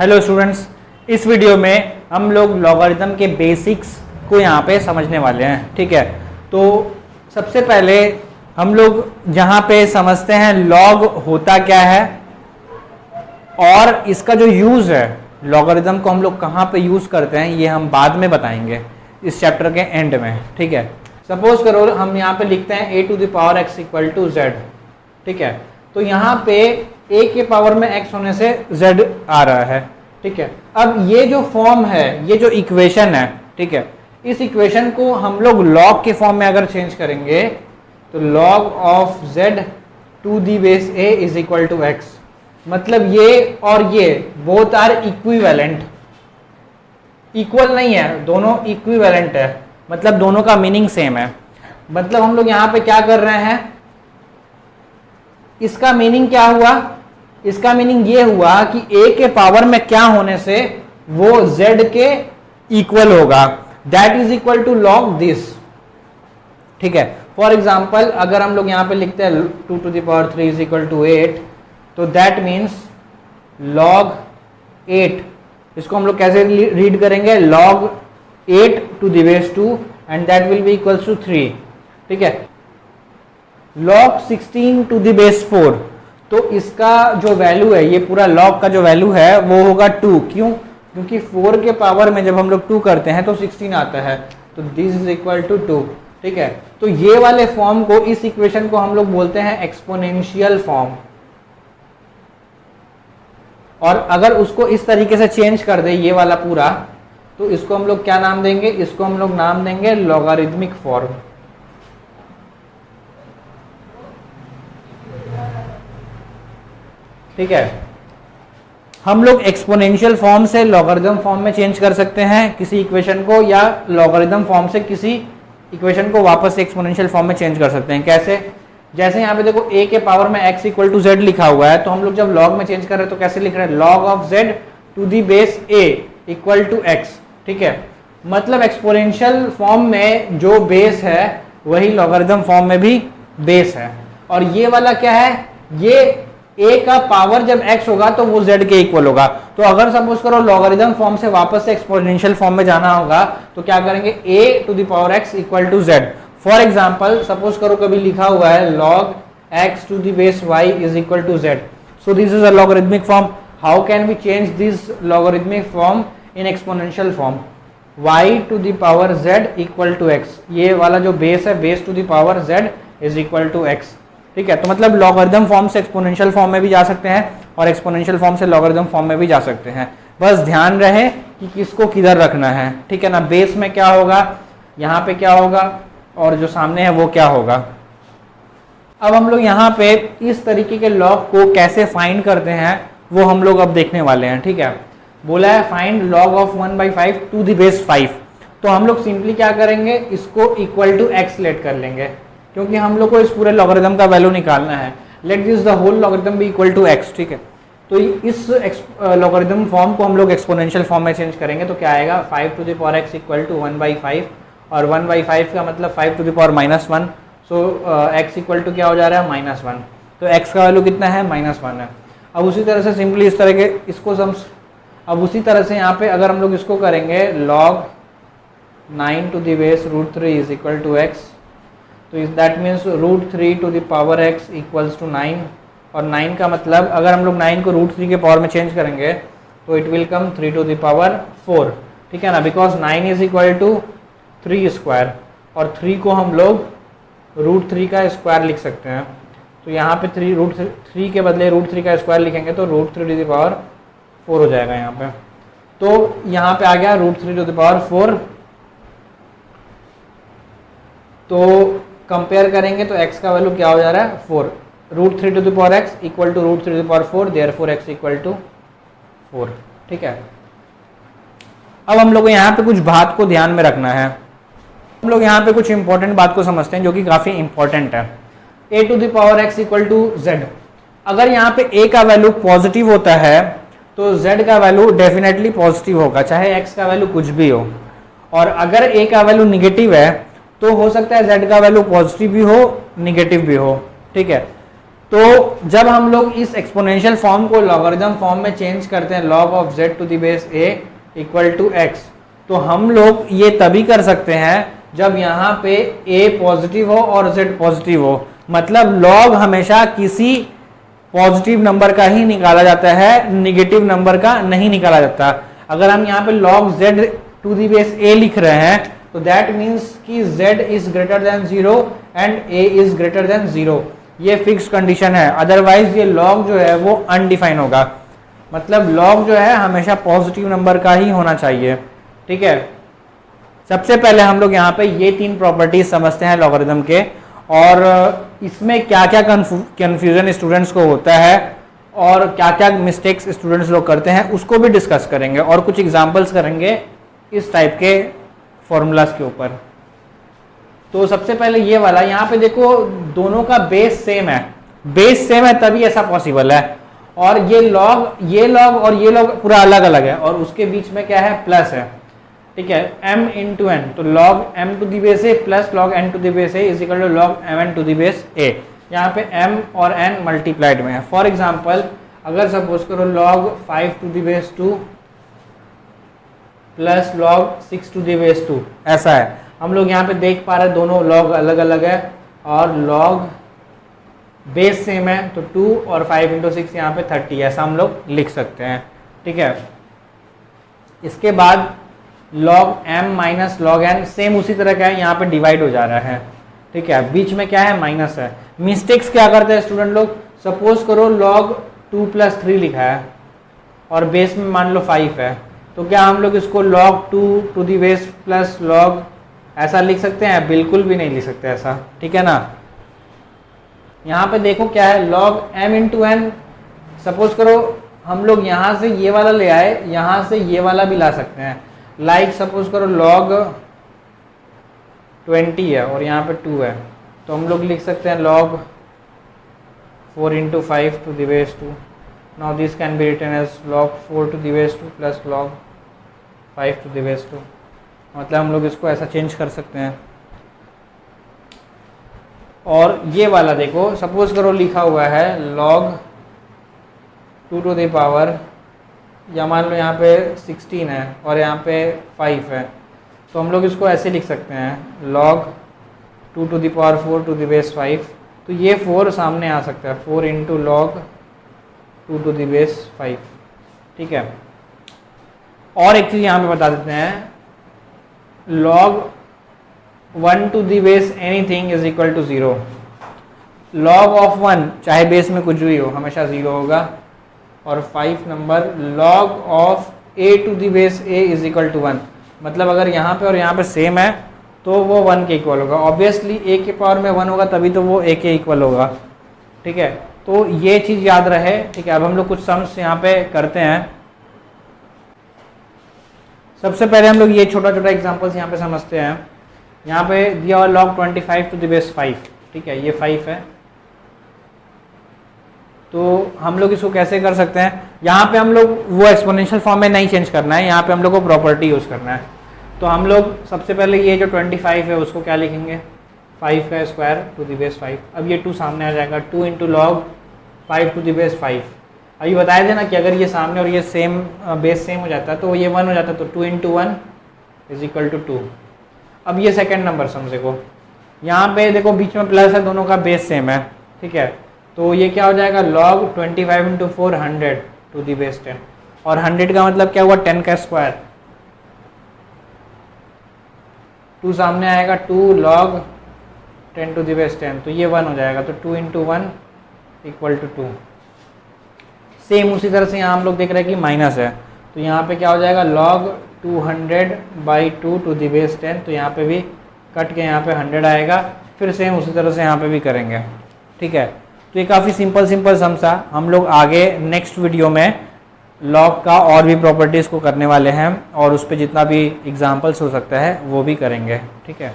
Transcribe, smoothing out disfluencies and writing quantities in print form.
Hello students, इस video में हम लोग लॉगरिथम के बेसिक्स को यहाँ पे समझने वाले हैं। ठीक है, तो सबसे पहले हम लोग जहाँ पे समझते हैं लॉग होता क्या है और इसका जो यूज़ है, लॉगरिथम को हम लोग कहाँ पे यूज़ करते हैं, ये हम बाद में बताएंगे इस चैप्टर के एंड में। ठीक है, सपोज करो हम यहाँ पे लिखते हैं a to the power x equal to z। ठीक है, तो यहाँ पे a के पावर में x होने से z आ रहा है। ठीक है, अब ये जो फॉर्म है, ये जो इक्वेशन है, ठीक है, इस इक्वेशन को हम लोग लॉग के फॉर्म में अगर चेंज करेंगे तो log of z to the base a is equal to x, मतलब ये और ये बोथ आर इक्विवेलेंट। इक्वल नहीं है, दोनों इक्विवेलेंट है, मतलब दोनों का मीनिंग सेम है। मतलब हम लोग यहां पे क्या कर रहे हैं, इसका मीनिंग क्या हुआ, इसका मीनिंग ये हुआ कि a के पावर में क्या होने से वो z के इक्वल होगा, that is equal to log this. ठीक है, फॉर एग्जाम्पल अगर हम लोग यहां पे लिखते हैं 2 to the power 3 is equal to 8, तो दैट मीन्स लॉग 8, इसको हम लोग कैसे रीड करेंगे, log 8 to the base 2 and that will be equals to 3। ठीक है, लॉग 16 टू द बेस 4, तो इसका जो वैल्यू है, ये पूरा लॉग का जो वैल्यू है वो होगा 2। क्यों? क्योंकि 4 के पावर में जब हम लोग 2 करते हैं तो 16 आता है, तो दिस इज इक्वल टू 2। ठीक है, तो ये वाले फॉर्म को, इस इक्वेशन को हम लोग बोलते हैं एक्सपोनेंशियल फॉर्म। और अगर उसको इस तरीके से चेंज कर दे ये वाला पूरा, तो इसको हम लोग क्या नाम देंगे, इसको हम लोग नाम देंगे लॉगरिथमिक फॉर्म। ठीक है, हम लोग एक्सपोनेंशियल फॉर्म से लॉगरिथम फॉर्म में चेंज कर सकते हैं किसी इक्वेशन को, या लॉगरिथम फॉर्म से किसी इक्वेशन को वापस से एक्सपोनेंशियल फॉर्म में चेंज कर सकते हैं। कैसे? जैसे यहाँ पे देखो a के पावर में x इक्वल टू z लिखा हुआ है, तो हम लोग जब लॉग में चेंज कर रहे हैं तो कैसे लिख रहे हैं, log of z to the base a equal to x। ठीक है, मतलब एक्सपोनेंशियल फॉर्म में जो बेस है वही लॉगरिथम फॉर्म में भी बेस है। और ये वाला क्या है, ये a का पावर जब x होगा तो वो z के इक्वल होगा। तो अगर सपोज करो लॉगरिथम फॉर्म से वापस से एक्सपोनेंशियल फॉर्म में जाना होगा तो क्या करेंगे, a to the power x equal to z। For example suppose करो कभी लिखा हुआ है log x to the base y is equal to z, so this is a logarithmic form. How can we change this logarithmic form in exponential form, y to the power z equal to x, ये वाला जो base है, base to the power z is equal to x। ठीक है, तो मतलब logarithm form से exponential form में भी जा सकते हैं और एक्सपोनेंशियल फॉर्म से लॉगरिथम फॉर्म में भी जा सकते हैं। बस ध्यान रहे कि किसको किधर रखना है। ठीक है ना, बेस में क्या होगा, यहाँ पे क्या होगा, और जो सामने है वो क्या होगा। अब हम लोग यहाँ पे इस तरीके के लॉग को कैसे फाइंड करते हैं वो हम लोग अब देखने वाले हैं। ठीक है, बोला है find log of 1/5 to the base 5, तो हम लोग सिंपली क्या करेंगे, इसको इक्वल टू x लेट कर लेंगे, क्योंकि हम लोग को इस पूरे लॉगरिथम का वैल्यू निकालना है। Let this the whole logarithm be equal to x। ठीक है, तो इस लॉगरिथम फॉर्म को हम लोग एक्सपोनेंशियल फॉर्म में चेंज करेंगे तो क्या आएगा, 5 to the power x equal to 1/5, और 1/5 का मतलब 5 to the power -1, so x equal to क्या हो जा रहा है, -1। तो x का वैल्यू कितना है, -1 है। अब उसी तरह से सिंपली इस तरह के इसको अब उसी तरह से यहाँ पे अगर हम लोग इसको करेंगे log 9 to the base √3 is equal to x, तो that means √3 to the power x equals to 9, और 9 का मतलब अगर हम लोग 9 को √3 के पावर में चेंज करेंगे तो it will come 3 to the power 4। ठीक है ना, because 9 is equal to 3 square, और 3 को हम लोग √3 का स्क्वायर लिख सकते हैं। तो यहाँ पे 3 के बदले √3 का स्क्वायर लिखेंगे तो √3 टू द पावर 4 हो जाएगा यहाँ पे। तो यहाँ पे आ गया √3 टू द पावर 4। तो कंपेयर करेंगे तो x का वैल्यू क्या हो जा रहा है, 4। √3 to the power x equal to √3 to the power 4, therefore x equal to 4। ठीक है, अब हम लोग को यहाँ पे कुछ बात को ध्यान में रखना है। हम लोग यहाँ पे कुछ इंपॉर्टेंट बात को समझते हैं जो कि काफ़ी इंपॉर्टेंट है। a to the power x equal to z, अगर यहाँ पे a का वैल्यू पॉजिटिव होता है तो z का वैल्यू डेफिनेटली पॉजिटिव होगा, चाहे x का वैल्यू कुछ भी हो। और अगर a का वैल्यू निगेटिव है तो हो सकता है z का वैल्यू पॉजिटिव भी हो, निगेटिव भी हो। ठीक है, तो जब हम लोग इस एक्सपोनेंशियल फॉर्म को लॉगरिथम फॉर्म में चेंज करते हैं log of z to the base a equal to x, तो हम लोग ये तभी कर सकते हैं जब यहाँ पे a पॉजिटिव हो और z पॉजिटिव हो। मतलब log हमेशा किसी पॉजिटिव नंबर का ही निकाला जाता है, निगेटिव नंबर का नहीं निकाला जाता। अगर हम यहाँ पे log z to the base a लिख रहे हैं तो दैट मीन्स कि z is greater than 0 and a is greater than 0, ये फिक्स कंडीशन है। अदरवाइज ये log जो है वो अनडिफाइन होगा। मतलब log जो है हमेशा पॉजिटिव नंबर का ही होना चाहिए, ठीक है। सबसे पहले हम लोग यहाँ पे ये 3 प्रॉपर्टीज समझते हैं लॉगरिथम के, और इसमें क्या क्या कन्फ्यूजन स्टूडेंट्स को होता है और क्या क्या मिस्टेक्स स्टूडेंट्स लोग करते हैं उसको भी डिस्कस करेंगे, और कुछ एग्जांपल्स करेंगे इस टाइप के फॉर्मूलाज के ऊपर। तो सबसे पहले ये वाला, यहाँ पे देखो दोनों का बेस सेम है, बेस सेम है तभी ऐसा पॉसिबल है। और ये लॉग और ये लॉग पूरा अलग अलग है, और उसके बीच में क्या है, प्लस है, ठीक है, m इंटू एन। तो log m to the base a plus log n to the base a is equal to log mn to the base a। यहाँ पे m और n मल्टीप्लाइड में है। फॉर एग्जाम्पल अगर सपोज करो log 5 to the base 2 plus log 6 to the base 2, ऐसा है। हम लोग यहाँ पे देख पा रहे हैं दोनों log अलग अलग है और log बेस सेम है, तो 2 और 5 इंटू 6 यहाँ पे 30, ऐसा हम लोग लिख सकते हैं, ठीक है। इसके बाद log m minus log n same उसी तरह का है, यहाँ पे डिवाइड हो जा रहा है, ठीक है। बीच में क्या है, माइनस है। मिस्टेक्स क्या करते हैं स्टूडेंट लोग, सपोज करो log 2 प्लस 3 लिखा है और बेस में मान लो 5 है, तो क्या हम लोग इसको log 2 to the base plus log ऐसा लिख सकते हैं? बिल्कुल भी नहीं लिख सकते ऐसा, ठीक है ना। यहाँ पे देखो क्या है, log m into n. Suppose करो हम लोग यहाँ से ये वाला ले आए, यहाँ से ये वाला भी ला सकते हैं। लाइक सपोज करो log 20 है और यहाँ पे 2 है, तो हम लोग लिख सकते हैं log 4 into 5 to the base 2। Now this can be written as log 4 to the base 2 plus log 5 to the base 2। मतलब हम लोग इसको ऐसा चेंज कर सकते हैं। और ये वाला देखो, सपोज करो लिखा हुआ है log 2 टू द पावर, या मान लो यहाँ पे 16 है और यहाँ पे 5 है, तो हम लोग इसको ऐसे लिख सकते हैं log 2 to the power 4 to the base 5। तो ये 4 सामने आ सकता है, 4 into log 2 to the base 5, ठीक है। और एक चीज़ यहाँ पे बता देते हैं, log 1 to the base anything is equal to 0। log of 1 चाहे बेस में कुछ भी हो हमेशा 0 होगा। और 5 number log of a to the base a is equal to 1। मतलब अगर यहाँ पे और यहाँ पे सेम है तो वो 1 के इक्वल होगा। ऑब्वियसली a के पावर में 1 होगा तभी तो वो a के इक्वल होगा, ठीक है। तो ये चीज़ याद रहे, ठीक है। अब हम लोग कुछ सम्स यहाँ पे करते हैं। सबसे पहले हम लोग ये छोटा छोटा एग्जाम्पल्स यहाँ पे समझते हैं। यहाँ पे दिया हुआ log 25 टू द बेस 5, ठीक है, ये 5 है। तो हम लोग इसको कैसे कर सकते हैं, यहाँ पे हम लोग वो एक्सपोनेंशियल फॉर्म में नहीं चेंज करना है, यहाँ पे हम लोग को प्रॉपर्टी यूज़ करना है। तो हम लोग सबसे पहले ये जो 25 है उसको क्या लिखेंगे, 5 का स्क्वायर टू द बेस 5। अब ये 2 सामने आ जाएगा, 2 into log 5 to the base 5। अभी बताया था ना कि अगर ये सामने और ये सेम बेस सेम हो जाता है तो ये 1 हो जाता है, तो 2 इंटू 1 इज इक्वल टू 2। अब ये सेकेंड नंबर समझे को, यहाँ पे देखो बीच में प्लस है, दोनों का बेस सेम है, ठीक है। तो ये क्या हो जाएगा, log 25 into 4 100 to the base 10। और 100 का मतलब क्या हुआ, 10 का स्क्वायर। 2 सामने आएगा, 2 log 10 टू दी बेस 10, तो ये 1 हो जाएगा। तो 2 इंटू 1 इक्वल टू 2। सेम उसी तरह से यहाँ हम लोग देख रहे हैं कि माइनस है, तो यहाँ पे क्या हो जाएगा, log 200 by 2 to the base 10। तो यहाँ पे भी कट के यहाँ पे 100 आएगा। फिर सेम उसी तरह से यहाँ पे भी करेंगे, ठीक है। तो ये काफ़ी सिंपल समझा। हम लोग आगे नेक्स्ट वीडियो में लॉग का और भी प्रॉपर्टीज़ को करने वाले हैं, और उस पर जितना भी एग्जाम्पल्स हो सकता है वो भी करेंगे, ठीक है।